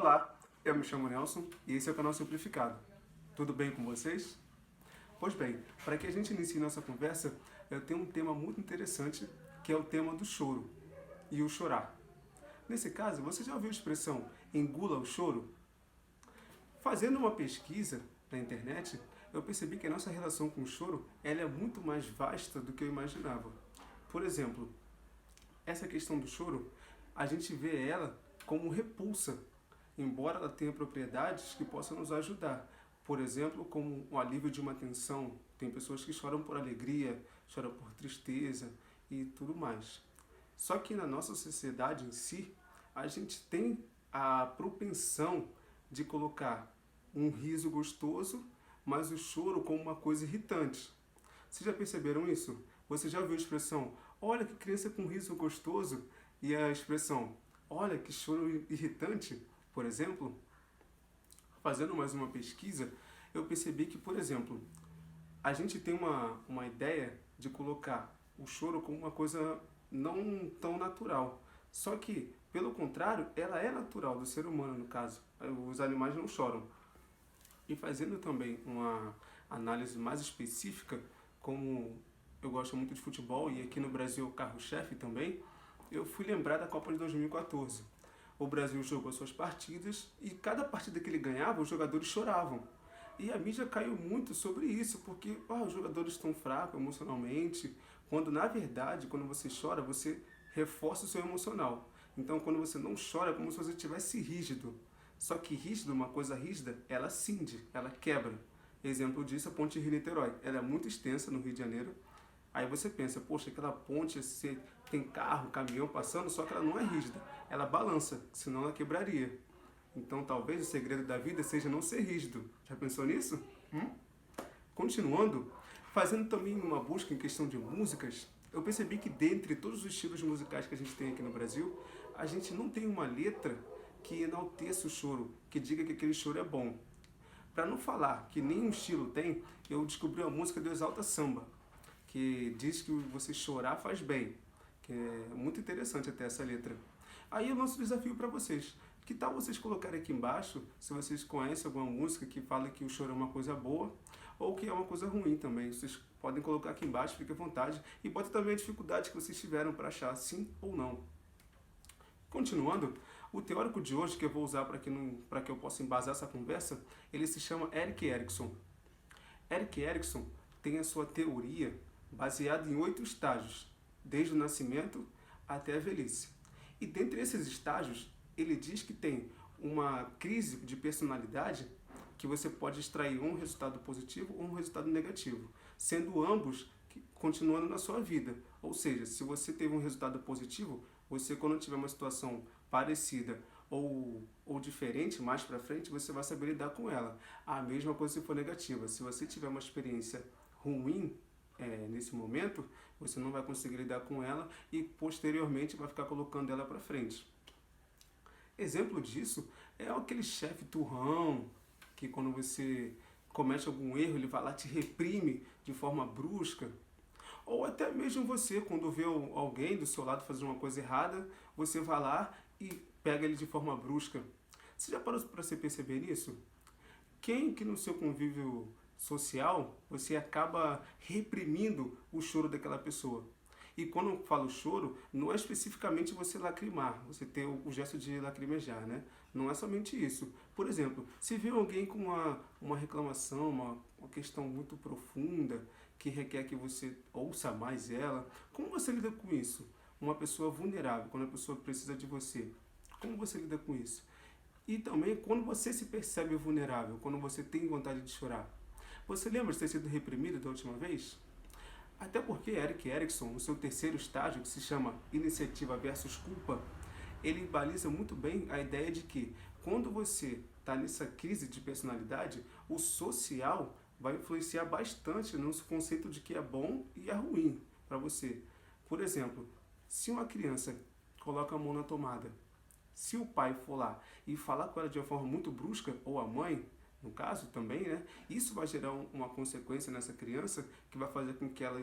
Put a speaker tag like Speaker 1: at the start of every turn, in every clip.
Speaker 1: Olá, eu me chamo Nelson e esse é o canal Simplificado. Tudo bem com vocês? Pois bem, para que a gente inicie nossa conversa, eu tenho um tema muito interessante, que é o tema do choro e o chorar. Nesse caso, você já ouviu a expressão engula o choro? Fazendo uma pesquisa na internet, eu percebi que a nossa relação com o choro ela é muito mais vasta do que eu imaginava. Por exemplo, essa questão do choro, a gente vê ela como repulsa, embora ela tenha propriedades que possam nos ajudar. Por exemplo, como o alívio de uma tensão. Tem pessoas que choram por alegria, choram por tristeza e tudo mais. Só que na nossa sociedade em si, a gente tem a propensão de colocar um riso gostoso, mas o choro como uma coisa irritante. Vocês já perceberam isso? Você já ouviu a expressão, olha que criança com riso gostoso, e a expressão, olha que choro irritante, por exemplo? Fazendo mais uma pesquisa, eu percebi que, por exemplo, a gente tem uma ideia de colocar o choro como uma coisa não tão natural. Só que, pelo contrário, ela é natural do ser humano, no caso. Os animais não choram. E fazendo também uma análise mais específica, como eu gosto muito de futebol e aqui no Brasil o carro-chefe também, eu fui lembrar da Copa de 2014. O Brasil jogou suas partidas e cada partida que ele ganhava, os jogadores choravam. E a mídia caiu muito sobre isso, porque os jogadores estão fracos emocionalmente, quando na verdade, quando você chora, você reforça o seu emocional. Então, quando você não chora, é como se você estivesse rígido. Só que rígido, uma coisa rígida, ela cinde, ela quebra. Exemplo disso, a Ponte Rio-Niterói. Ela é muito extensa no Rio de Janeiro. Aí você pensa, poxa, aquela ponte, você tem carro, caminhão passando, só que ela não é rígida. Ela balança, senão ela quebraria. Então talvez o segredo da vida seja não ser rígido. Já pensou nisso? Continuando, fazendo também uma busca em questão de músicas, eu percebi que dentre todos os estilos musicais que a gente tem aqui no Brasil, a gente não tem uma letra que enalteça o choro, que diga que aquele choro é bom. Para não falar que nenhum estilo tem, eu descobri uma música do Exalta Samba, que diz que você chorar faz bem, que é muito interessante até essa letra. Aí eu lanço o desafio para vocês. Que tal vocês colocarem aqui embaixo, se vocês conhecem alguma música que fala que o choro é uma coisa boa, ou que é uma coisa ruim também. Vocês podem colocar aqui embaixo, fique à vontade. E bota também a dificuldade que vocês tiveram para achar sim ou não. Continuando, o teórico de hoje que eu vou usar para que eu possa embasar essa conversa, ele se chama Erik Erikson. Erik Erikson tem a sua teoria baseada em 8 estágios, desde o nascimento até a velhice. E dentre esses estágios, ele diz que tem uma crise de personalidade que você pode extrair um resultado positivo ou um resultado negativo, sendo ambos continuando na sua vida. Ou seja, se você teve um resultado positivo, você quando tiver uma situação parecida ou diferente mais para frente, você vai saber lidar com ela. A mesma coisa se for negativa. Se você tiver uma experiência ruim nesse momento, você não vai conseguir lidar com ela e posteriormente vai ficar colocando ela para frente. Exemplo disso é aquele chefe turrão que quando você comete algum erro, ele vai lá te reprime de forma brusca. Ou até mesmo você, quando vê alguém do seu lado fazer uma coisa errada, você vai lá e pega ele de forma brusca. Você já parou para você perceber isso? Quem que no seu convívio social você acaba reprimindo o choro daquela pessoa? E quando eu falo choro, não é especificamente você lacrimar, você ter o gesto de lacrimejar, né? Não é somente isso. Por exemplo, se vê alguém com uma reclamação, uma questão muito profunda, que requer que você ouça mais ela, como você lida com isso? Uma pessoa vulnerável, quando a pessoa precisa de você, como você lida com isso? E também quando você se percebe vulnerável, quando você tem vontade de chorar. Você lembra de ter sido reprimido da última vez? Até porque Erik Erikson, no seu terceiro estágio, que se chama Iniciativa versus Culpa, ele baliza muito bem a ideia de que quando você está nessa crise de personalidade, o social vai influenciar bastante no conceito de que é bom e é ruim para você. Por exemplo, se uma criança coloca a mão na tomada, se o pai for lá e falar com ela de uma forma muito brusca, ou a mãe, no caso também, né? Isso vai gerar uma consequência nessa criança que vai fazer com que ela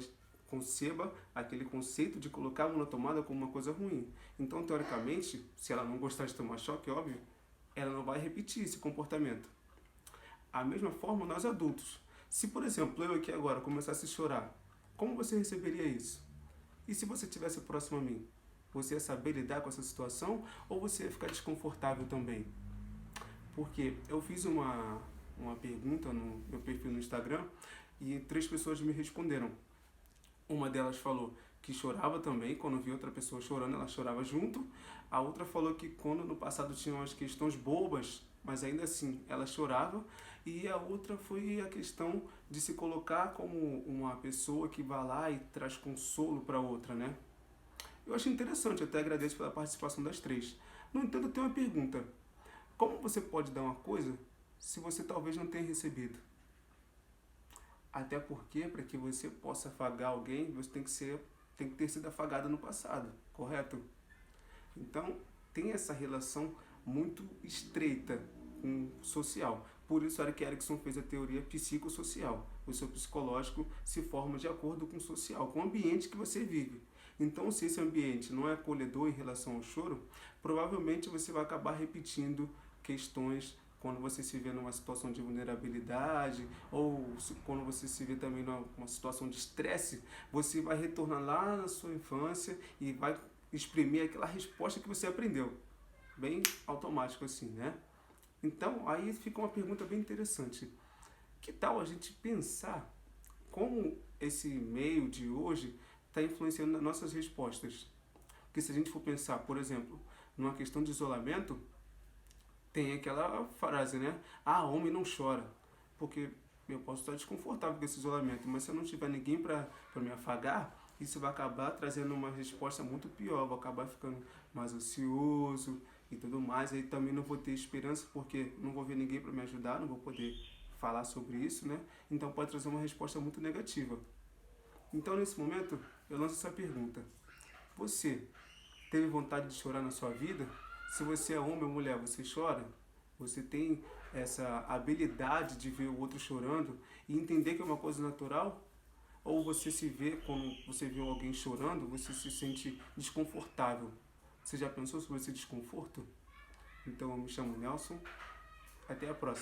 Speaker 1: conceba aquele conceito de colocar a mão na tomada como uma coisa ruim. Então, teoricamente, se ela não gostar de tomar choque, óbvio, ela não vai repetir esse comportamento. A mesma forma nós adultos. Se, por exemplo, eu aqui agora começasse a chorar, como você receberia isso? E se você estivesse próximo a mim? Você ia saber lidar com essa situação ou você ia ficar desconfortável também? Porque eu fiz uma pergunta no meu perfil no Instagram e 3 pessoas me responderam. Uma delas falou que chorava também, quando via outra pessoa chorando, ela chorava junto. A outra falou que quando no passado tinham as questões bobas, mas ainda assim ela chorava. E a outra foi a questão de se colocar como uma pessoa que vai lá e traz consolo para outra, né? Eu achei interessante, eu até agradeço pela participação das 3. No entanto, eu tenho uma pergunta. Como você pode dar uma coisa se você talvez não tenha recebido? Até porque, para que você possa afagar alguém, você tem que ter sido afagado no passado, correto? Então, tem essa relação muito estreita com o social. Por isso, Erik Erikson fez a teoria psicossocial. O seu psicológico se forma de acordo com o social, com o ambiente que você vive. Então, se esse ambiente não é acolhedor em relação ao choro, provavelmente você vai acabar repetindo questões quando você se vê numa situação de vulnerabilidade ou quando você se vê também numa situação de estresse, você vai retornar lá na sua infância e vai exprimir aquela resposta que você aprendeu. Bem automático assim, né? Então, aí fica uma pergunta bem interessante. Que tal a gente pensar como esse meio de hoje está influenciando nas nossas respostas? Porque se a gente for pensar, por exemplo, numa questão de isolamento, tem aquela frase, né? Ah, homem não chora. Porque eu posso estar desconfortável com esse isolamento, mas se eu não tiver ninguém para me afagar, isso vai acabar trazendo uma resposta muito pior. Vou acabar ficando mais ansioso e tudo mais. Aí também não vou ter esperança porque não vou ver ninguém para me ajudar, não vou poder falar sobre isso, né? Então pode trazer uma resposta muito negativa. Então nesse momento eu lanço essa pergunta. Você teve vontade de chorar na sua vida? Se você é homem ou mulher, você chora? Você tem essa habilidade de ver o outro chorando e entender que é uma coisa natural? Ou você se vê, quando você vê alguém chorando, você se sente desconfortável? Você já pensou sobre esse desconforto? Então eu me chamo Nelson. Até a próxima.